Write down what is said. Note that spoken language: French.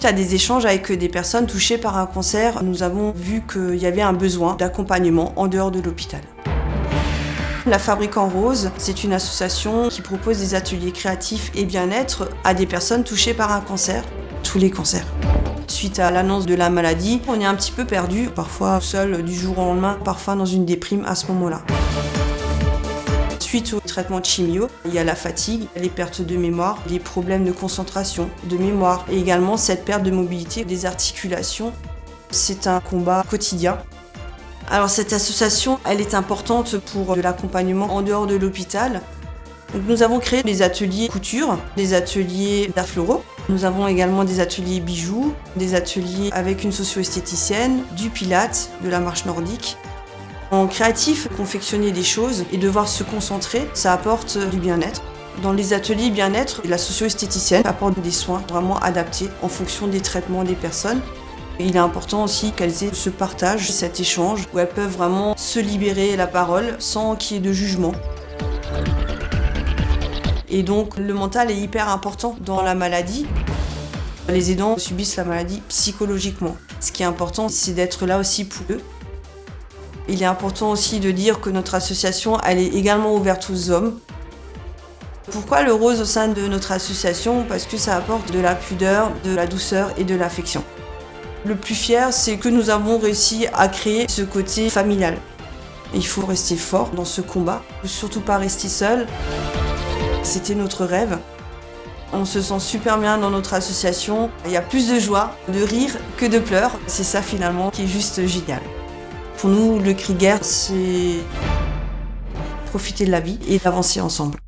à des échanges avec des personnes touchées par un cancer, nous avons vu qu'il y avait un besoin d'accompagnement en dehors de l'hôpital. La Fabrique en Rose, c'est une association qui propose des ateliers créatifs et bien-être à des personnes touchées par un cancer, tous les cancers. Suite à l'annonce de la maladie, on est un petit peu perdu, parfois seul du jour au lendemain, parfois dans une déprime à ce moment-là. Suite au traitement de chimio, il y a la fatigue, les pertes de mémoire, les problèmes de concentration, de mémoire et également cette perte de mobilité des articulations. C'est un combat quotidien. Alors cette association, elle est importante pour de l'accompagnement en dehors de l'hôpital. Donc, nous avons créé des ateliers couture, des ateliers d'art floraux. Nous avons également des ateliers bijoux, des ateliers avec une socio-esthéticienne, du pilates, de la marche nordique. En créatif, confectionner des choses et devoir se concentrer, ça apporte du bien-être. Dans les ateliers bien-être, la socio-esthéticienne apporte des soins vraiment adaptés en fonction des traitements des personnes. Il est important aussi qu'elles aient ce partage, cet échange, où elles peuvent vraiment se libérer la parole sans qu'il y ait de jugement. Et donc le mental est hyper important dans la maladie. Les aidants subissent la maladie psychologiquement. Ce qui est important, c'est d'être là aussi pour eux. Il est important aussi de dire que notre association, elle est également ouverte aux hommes. Pourquoi le rose au sein de notre association? Parce que ça apporte de la pudeur, de la douceur et de l'affection. Le plus fier, c'est que nous avons réussi à créer ce côté familial. Il faut rester fort dans ce combat, surtout pas rester seul. C'était notre rêve. On se sent super bien dans notre association. Il y a plus de joie, de rire que de pleurs. C'est ça finalement qui est juste génial. Pour nous, le cri de guerre, c'est profiter de la vie et d'avancer ensemble.